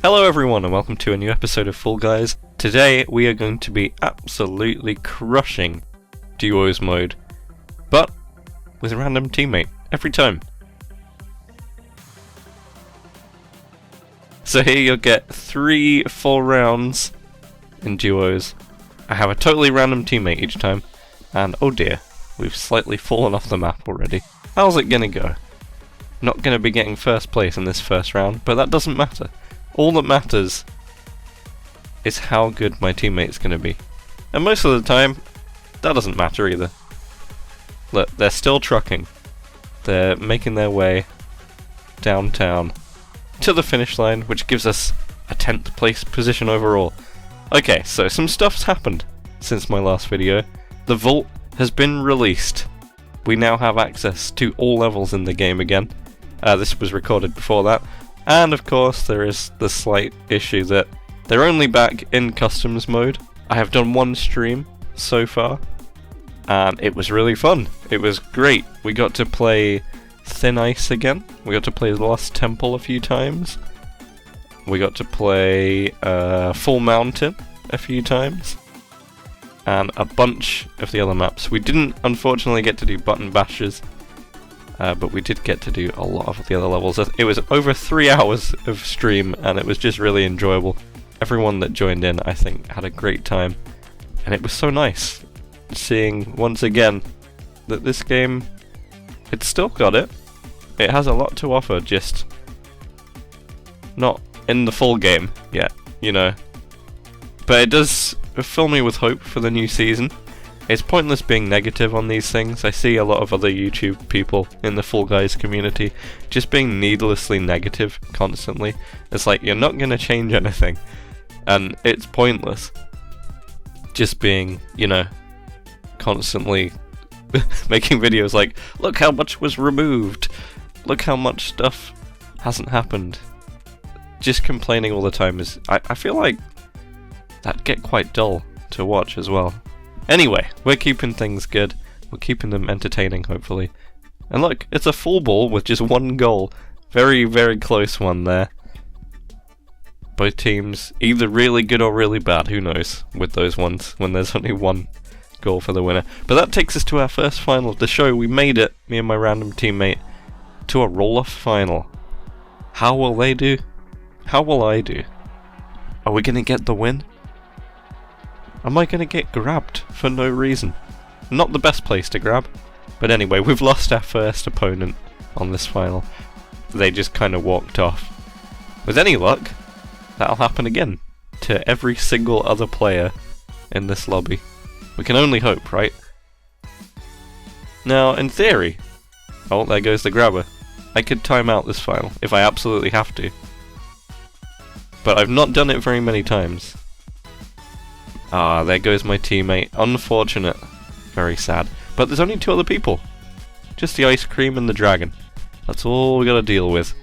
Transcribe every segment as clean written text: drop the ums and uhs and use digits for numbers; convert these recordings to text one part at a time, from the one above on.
Hello everyone and welcome to a new episode of Fall Guys. Today we are going to be absolutely crushing Duos mode, but with a random teammate every time. So here you'll get 3 full rounds in Duos. I have a totally random teammate each time, and oh dear, we've slightly fallen off the map already. How's it gonna go? Not gonna be getting first place in this first round, but that doesn't matter. All that matters is how good my teammate's gonna be. And most of the time, that doesn't matter either. Look, they're still trucking. They're making their way downtown to the finish line, which gives us a 10th place position overall. Okay, so some stuff's happened since my last video. The vault has been released. We now have access to all levels in the game again. This was recorded before that. And of course there is the slight issue that they're only back in customs mode. I have done one stream so far, and it was really fun. It was great. We got to play Thin Ice again. We got to play Lost Temple a few times. We got to play Full Mountain a few times. And a bunch of the other maps. We didn't unfortunately get to do Button Bashes, but we did get to do a lot of the other levels. It was over 3 hours of stream, and it was just really enjoyable. Everyone that joined in, I think, had a great time, and it was so nice seeing once again that this game, it's still got it. It has a lot to offer, just not in the full game yet, you know. But it does fill me with hope for the new season. It's pointless being negative on these things. I see a lot of other YouTube people in the Fall Guys community just being needlessly negative constantly. It's like, you're not going to change anything, and it's pointless just being, you know, constantly making videos like, look how much was removed, look how much stuff hasn't happened. Just complaining all the time is, I feel like that'd get quite dull to watch as well. Anyway, we're keeping things good. We're keeping them entertaining, hopefully. And look, it's a full ball with just one goal. Very, very close one there. Both teams either really good or really bad, who knows, with those ones, when there's only one goal for the winner. But that takes us to our first final of the show. We made it, me and my random teammate, to a roll-off final. How will they do? How will I do? Are we gonna get the win? Am I gonna get grabbed for no reason? Not the best place to grab. But anyway, we've lost our first opponent on this final. They just kind of walked off. With any luck, that'll happen again to every single other player in this lobby. We can only hope, right? Now, in theory... Oh, there goes the grabber. I could time out this final, if I absolutely have to. But I've not done it very many times. Ah, there goes my teammate. Unfortunate. Very sad. But there's only 2 other people. Just the ice cream and the dragon. That's all we gotta deal with.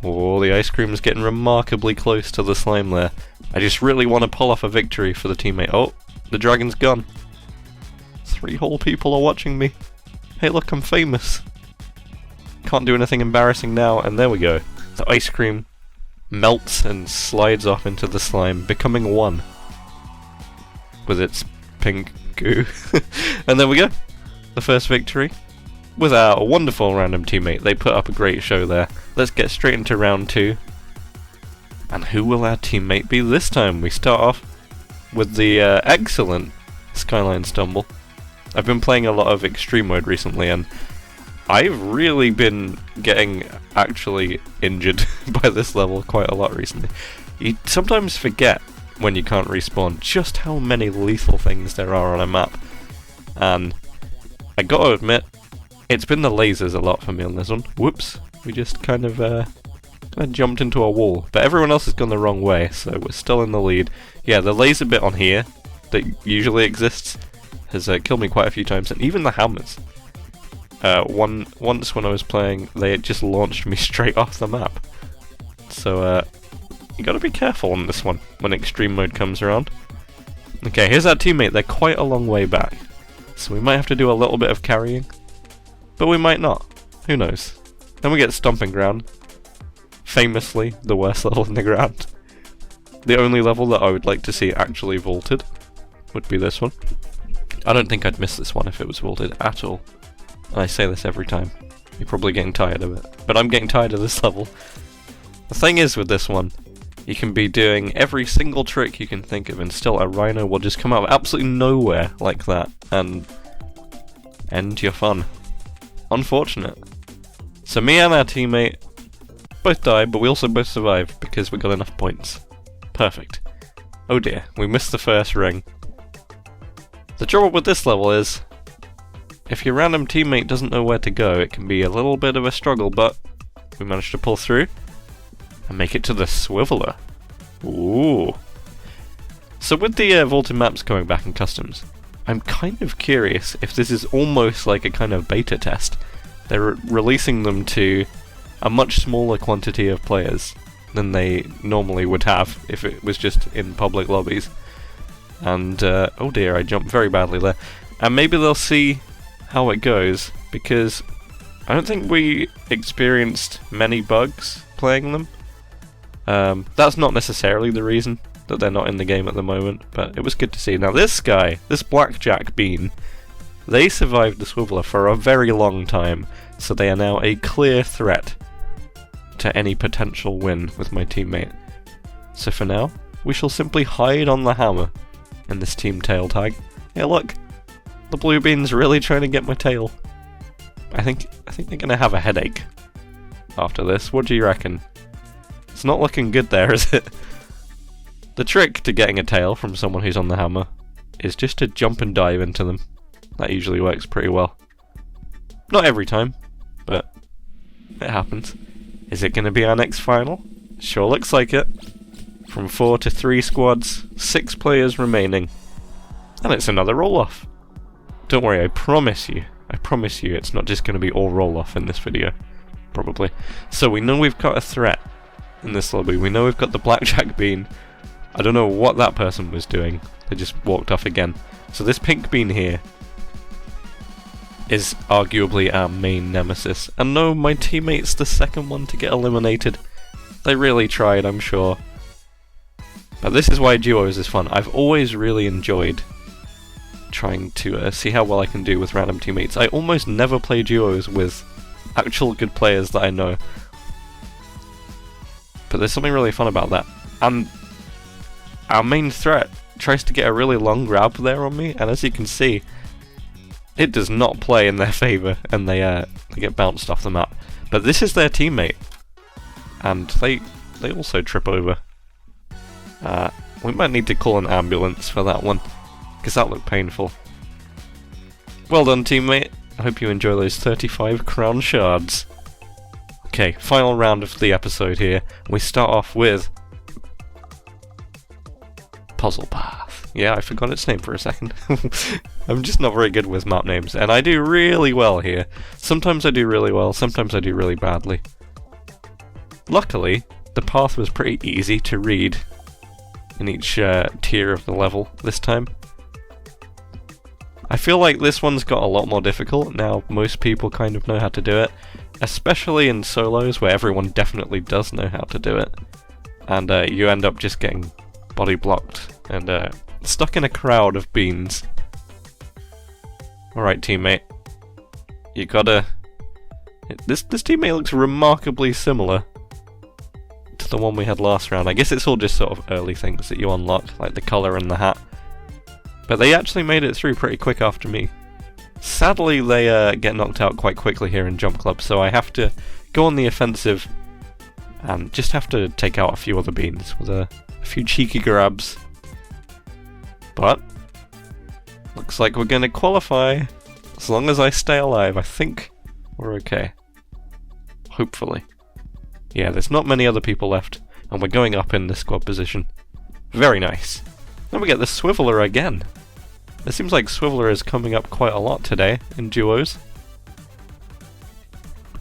Oh, the ice cream is getting remarkably close to the slime there. I just really want to pull off a victory for the teammate. Oh, the dragon's gone. 3 whole people are watching me. Hey look, I'm famous. Can't do anything embarrassing now, and there we go. The ice cream melts and slides off into the slime, becoming one with its pink goo. And there we go. The first victory with our wonderful random teammate. They put up a great show there. Let's get straight into round 2. And who will our teammate be this time? We start off with the excellent Skyline Stumble. I've been playing a lot of extreme mode recently, and I've really been getting actually injured by this level quite a lot recently. You sometimes forget, when you can't respawn, just how many lethal things there are on a map. And I gotta admit, it's been the lasers a lot for me on this one. Whoops, we just kind of jumped into a wall. But everyone else has gone the wrong way, so we're still in the lead. Yeah, the laser bit on here, that usually exists, has killed me quite a few times, and even the hammers. Once when I was playing, they just launched me straight off the map. So, you gotta be careful on this one, when extreme mode comes around. Okay, here's our teammate. They're quite a long way back. So we might have to do a little bit of carrying. But we might not. Who knows? Then we get Stomping Ground. famously the worst level in the ground. The only level that I would like to see actually vaulted would be this one. I don't think I'd miss this one if it was vaulted at all. And I say this every time. You're probably getting tired of it. But I'm getting tired of this level. The thing is with this one, you can be doing every single trick you can think of and still a rhino will just come out of absolutely nowhere like that and end your fun. Unfortunate. So me and our teammate both died, but we also both survived because we got enough points. Perfect. Oh dear, we missed the first ring. The trouble with this level is, if your random teammate doesn't know where to go, it can be a little bit of a struggle, but we managed to pull through and make it to the Swivela. Ooh. So with the vaulted maps coming back in customs, I'm kind of curious if this is almost like a kind of beta test. They're releasing them to a much smaller quantity of players than they normally would have if it was just in public lobbies. And, oh dear, I jumped very badly there. And maybe they'll see how it goes, because I don't think we experienced many bugs playing them. That's not necessarily the reason that they're not in the game at the moment, but it was good to see. Now this guy, this Blackjack Bean, they survived the Swivela for a very long time, so they are now a clear threat to any potential win with my teammate. So for now, we shall simply hide on the hammer in this team tail tag. Yeah, look, the blue bean's really trying to get my tail. I think they're gonna have a headache after this. What do you reckon? It's not looking good there, is it? The trick to getting a tail from someone who's on the hammer is just to jump and dive into them. That usually works pretty well. Not every time, but it happens. Is it going to be our next final? Sure looks like it. From 4 to 3 squads, 6 players remaining. And it's another roll-off. Don't worry, I promise you it's not just going to be all roll-off in this video. Probably. So we know we've got a threat in this lobby. We know we've got the Blackjack Bean. I don't know what that person was doing. They just walked off again. So this pink bean here is arguably our main nemesis. And no, my teammate's the second one to get eliminated. They really tried, I'm sure. But this is why duos is fun. I've always really enjoyed trying to see how well I can do with random teammates. I almost never play duos with actual good players that I know. But there's something really fun about that. And our main threat tries to get a really long grab there on me, and as you can see, it does not play in their favour, and they get bounced off the map. But this is their teammate, and they also trip over. We might need to call an ambulance for that one, because that looked painful. Well done, teammate. I hope you enjoy those 35 crown shards. Okay, final round of the episode here. We start off with Puzzle Path. Yeah, I forgot its name for a second. I'm just not very good with map names, and I do really well here. Sometimes I do really well, sometimes I do really badly. Luckily, the path was pretty easy to read in each tier of the level this time. I feel like this one's got a lot more difficult now. Most people kind of know how to do it, especially in solos where everyone definitely does know how to do it, and you end up just getting body blocked and stuck in a crowd of beans. Alright, teammate, you gotta... This teammate looks remarkably similar to the one we had last round. I guess it's all just sort of early things that you unlock, like the colour and the hat. But they actually made it through pretty quick after me. Sadly, they get knocked out quite quickly here in Jump Club, so I have to go on the offensive and just have to take out a few other beans with a few cheeky grabs. But looks like we're going to qualify. As long as I stay alive, I think we're okay. Hopefully. Yeah, there's not many other people left, and we're going up in the squad position. Very nice. Then we get the Swivela again. It seems like Swivela is coming up quite a lot today in duos.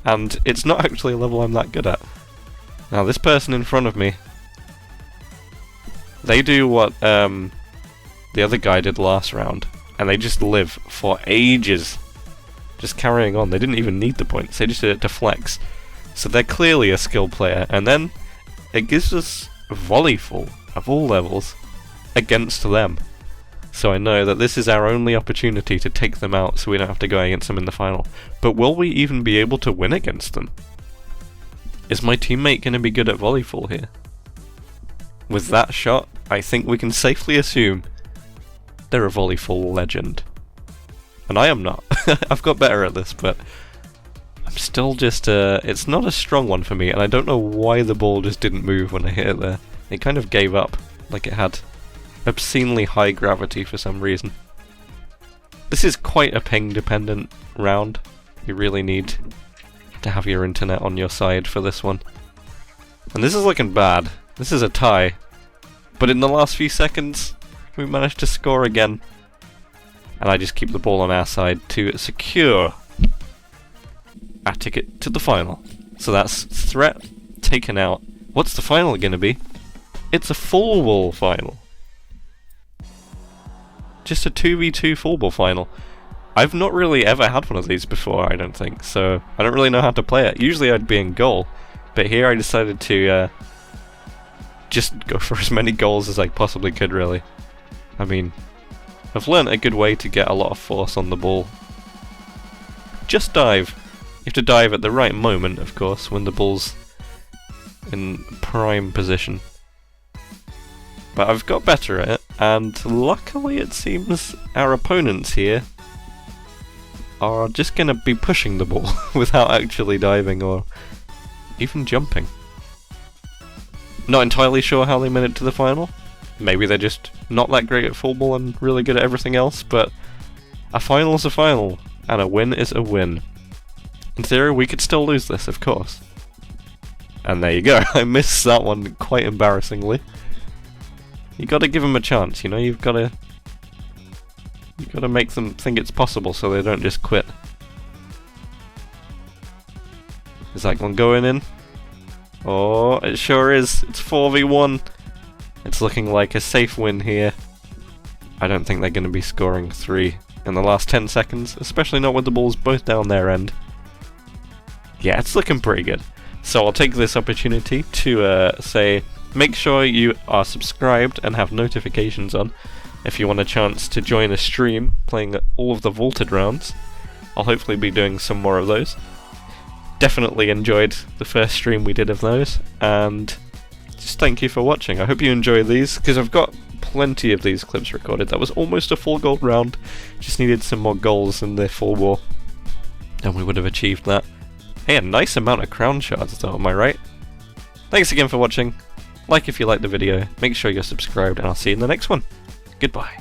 And it's not actually a level I'm that good at. Now this person in front of me, they do what the other guy did last round, and they just live for ages, just carrying on. They didn't even need the points, they just did it to flex. So they're clearly a skill player, and then it gives us volleyball of all levels against them. So I know that this is our only opportunity to take them out so we don't have to go against them in the final. But will we even be able to win against them? Is my teammate going to be good at volleyball here? With that shot, I think we can safely assume they're a volleyball legend. And I am not. I've got better at this, but I'm still just, it's not a strong one for me, and I don't know why the ball just didn't move when I hit it there. It kind of gave up, like it had obscenely high gravity for some reason. This is quite a ping-dependent round. You really need to have your internet on your side for this one. And this is looking bad. This is a tie. But in the last few seconds, we managed to score again. And I just keep the ball on our side to secure our ticket to the final. So that's threat taken out. What's the final going to be? It's a full ball final. Just a 2v2 full ball final. I've not really ever had one of these before, I don't think, so I don't really know how to play it. Usually I'd be in goal, but here I decided to just go for as many goals as I possibly could, really. I mean, I've learnt a good way to get a lot of force on the ball. Just dive. You have to dive at the right moment, of course, when the ball's in prime position. But I've got better at it, and luckily it seems our opponents here are just going to be pushing the ball without actually diving or even jumping. Not entirely sure how they made it to the final. Maybe they're just not that great at full ball and really good at everything else, but a final is a final, and a win is a win. In theory, we could still lose this, of course. And there you go, I missed that one quite embarrassingly. You gotta give them a chance, you know, you've gotta make them think it's possible so they don't just quit. Is that one going in? Oh, it sure is. It's 4v1. It's looking like a safe win here. I don't think they're going to be scoring 3 in the last 10 seconds, especially not with the balls both down their end. Yeah, it's looking pretty good. So I'll take this opportunity to say, make sure you are subscribed and have notifications on if you want a chance to join a stream playing all of the vaulted rounds. I'll hopefully be doing some more of those. Definitely enjoyed the first stream we did of those, and just thank you for watching. I hope you enjoy these, because I've got plenty of these clips recorded. That was almost a full gold round, just needed some more goals in the full war, and we would have achieved that. Hey, a nice amount of crown shards though, am I right? Thanks again for watching. Like if you liked the video, make sure you're subscribed, and I'll see you in the next one. Goodbye.